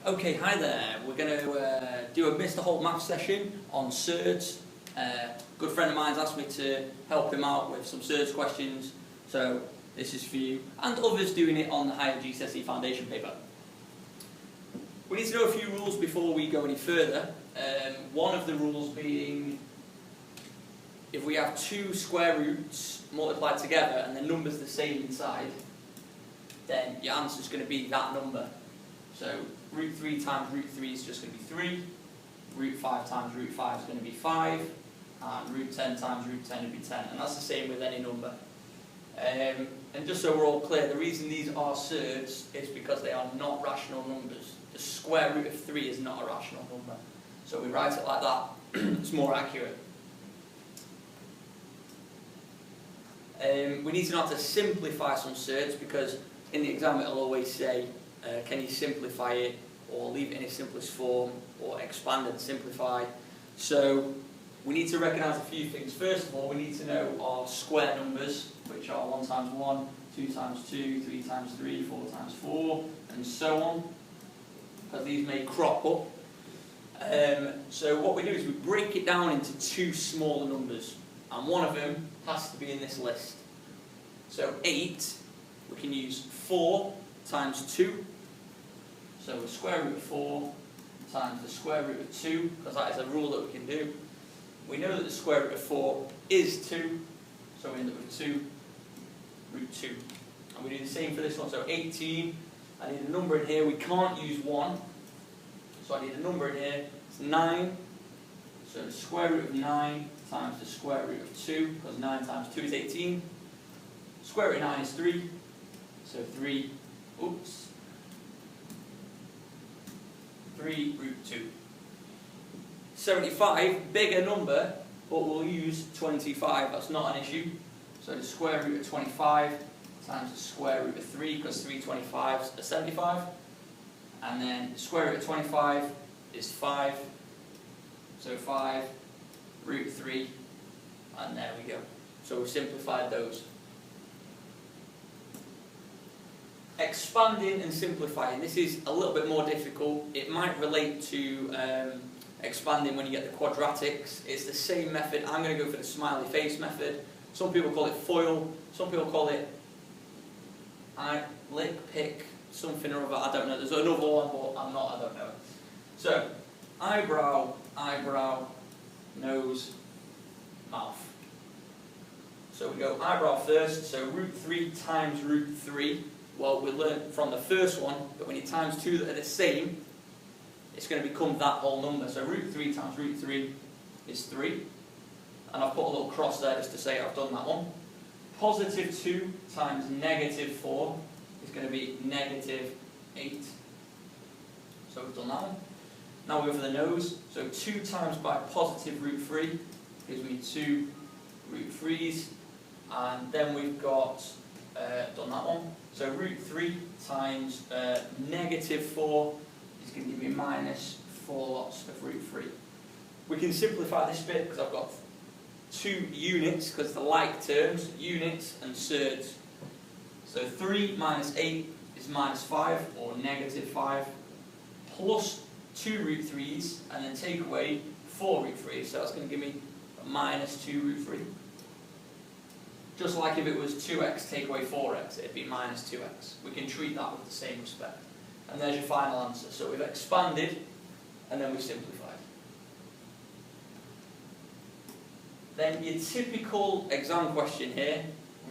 Okay, hi there. We're going to do a Mr. Holt math session on Surds. A good friend of mine's asked me to help him out with some Surds questions, so this is for you, and others doing it on the higher GCSE foundation paper. We need to know a few rules before we go any further. One of the rules being, if we have two square roots multiplied together and the number's the same inside, then your answer is going to be that number. So root 3 times root 3 is just going to be 3, root 5 times root 5 is going to be 5, and root 10 times root 10 would be 10, and that's the same with any number. And just so we're all clear, the reason these are surds is because they are not rational numbers. The square root of 3 is not a rational number. So we write it like that, it's more accurate. We need to know how to simplify some surds, because in the exam it'll always say, can you simplify it, or leave it in its simplest form, or expand and simplify. So we need to recognise a few things. First of all, we need to know our square numbers, which are 1 times 1, 2 times 2, 3 times 3, 4 times 4, and so on, because these may crop up. So what we do is we break it down into two smaller numbers, and one of them has to be in this list. So 8, we can use 4 times 2, so the square root of 4 times the square root of 2, because that is a rule that we can do. We know that the square root of 4 is 2, so we end up with 2 root 2. And we do the same for this one, so 18, I need a number in here, we can't use 1, so I need a number in here, it's 9, so the square root of 9 times the square root of 2, because 9 times 2 is 18, square root of 9 is 3, so 3 root 2. 75, bigger number, but we'll use 25, that's not an issue. So the square root of 25 times the square root of 3, because 3 25s are 75. And then the square root of 25 is 5, so 5 root 3, and there we go. So we've simplified those. Expanding and simplifying, this is a little bit more difficult. It might relate to expanding when you get the quadratics. It's the same method. I'm going to go for the smiley face method. Some people call it FOIL, some people call it lick, pick, something or other, I don't know. There's another one, but I don't know. So, eyebrow, eyebrow, nose, mouth. So we go eyebrow first, so root 3 times root 3. Well, we learned from the first one that when you times two that are the same, it's going to become that whole number. So root 3 times root 3 is 3. And I've put a little cross there just to say I've done that one. Positive 2 times negative 4 is going to be negative 8. So we've done that one. Now we go for the nose. So 2 times by positive root 3 gives me 2 root 3's. And then we've got done that one. So root 3 times negative 4 is going to give me minus 4 lots of root 3. We can simplify this bit because I've got 2 units, because they're like terms, units and surds. So 3 minus 8 is minus 5, or negative 5, plus 2 root 3's, and then take away 4 root 3's, so that's going to give me a minus 2 root 3. Just like if it was 2x take away 4x, it'd be minus 2x. We can treat that with the same respect. And there's your final answer. So we've expanded, and then we've simplified. Then your typical exam question here,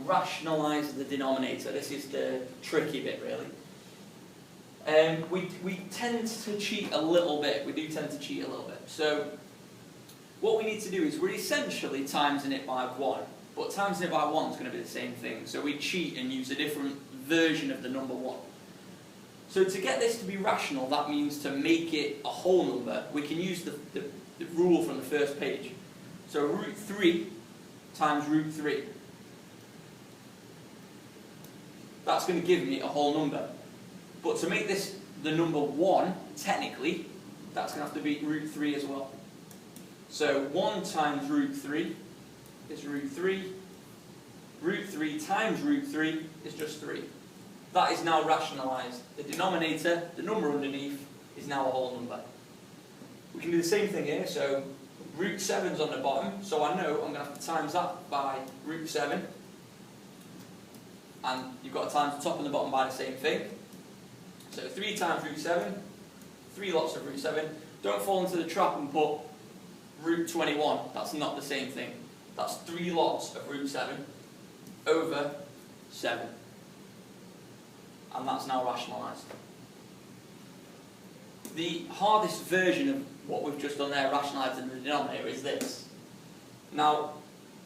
rationalise the denominator. This is the tricky bit, really. We tend to cheat a little bit. We do tend to cheat a little bit. So what we need to do is we're essentially timesing it by 1. But timesing it by 1 is going to be the same thing. So we cheat and use a different version of the number 1. So to get this to be rational, that means to make it a whole number, we can use the rule from the first page. So root 3 times root 3. That's going to give me a whole number. But to make this the number 1, technically, that's going to have to be root 3 as well. So 1 times root 3 is root 3. Root 3 times root 3 is just 3. That is now rationalised. The denominator, the number underneath, is now a whole number. We can do the same thing here, so root 7's on the bottom, so I know I'm going to have to times that by root 7. And you've got to times the top and the bottom by the same thing. So 3 times root 7, 3 lots of root 7. Don't fall into the trap and put root 21, that's not the same thing. That's 3 lots of root 7 over 7. And that's now rationalised. The hardest version of what we've just done there, rationalised in the denominator, is this. Now,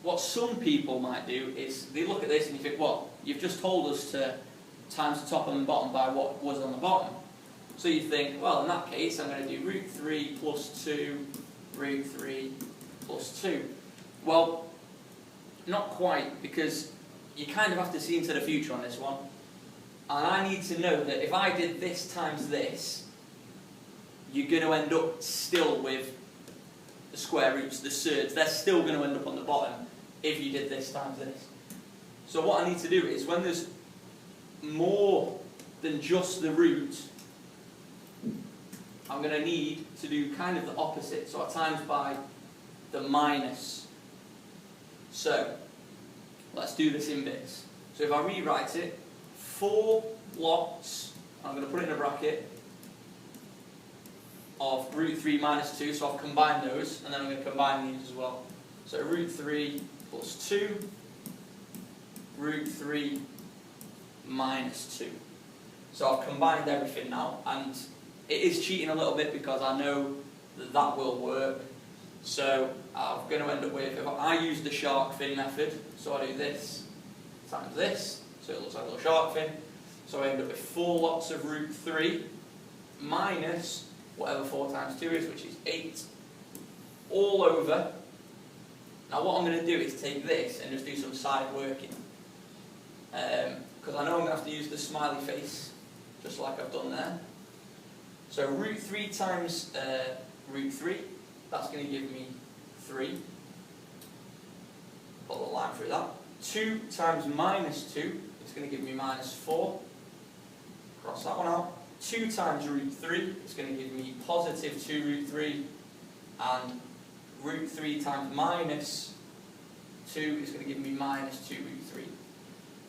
what some people might do is they look at this and you think, well, you've just told us to times the top and the bottom by what was on the bottom. So you think, well, in that case, I'm going to do root 3 plus 2, root 3 plus 2. Well, not quite, because you kind of have to see into the future on this one. And I need to know that if I did this times this, you're going to end up still with the square roots, the surds. They're still going to end up on the bottom if you did this times this. So what I need to do is, when there's more than just the root, I'm going to need to do kind of the opposite. So I times by the minus. So let's do this in bits. So if I rewrite it, 4 lots, I'm going to put it in a bracket, of root 3 minus 2, so I've combined those, and then I'm going to combine these as well. So root 3 plus 2, root 3 minus 2. So I've combined everything now, and it is cheating a little bit because I know that that will work. So I'm going to end up with, if I use the shark fin method, so I do this times this, so it looks like a little shark fin. So I end up with 4 lots of root 3 minus whatever 4 times 2 is, which is 8, all over. Now what I'm going to do is take this and just do some side working. Because I know I'm going to have to use the smiley face, just like I've done there. So root 3 times root 3, that's going to give me 3. Put a little line through that. 2 times minus 2, it's going to give me minus 4. Cross that one out. 2 times root 3 is going to give me positive 2 root 3, and root 3 times minus 2 is going to give me minus 2 root 3.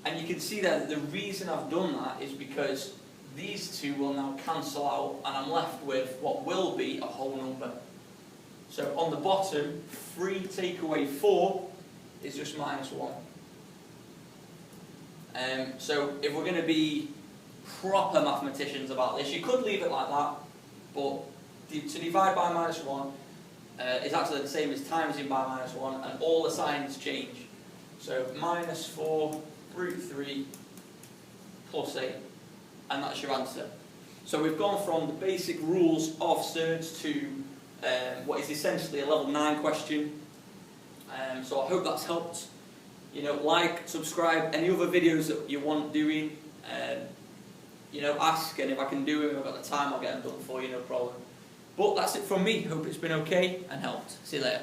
And you can see that the reason I've done that is because these two will now cancel out, and I'm left with what will be a whole number. So on the bottom, 3 take away 4 is just minus 1. So if we're going to be proper mathematicians about this, you could leave it like that, but to divide by minus 1 is actually the same as timesing by minus 1, and all the signs change. So minus 4 root 3 plus 8, and that's your answer. So we've gone from the basic rules of Surds to what is essentially a level 9 question. So I hope that's helped. You know, like, subscribe, any other videos that you want doing, you know, ask, and if I can do it, if I've got the time, I'll get them done for you, no problem. But that's it from me. Hope it's been okay and helped. See you later.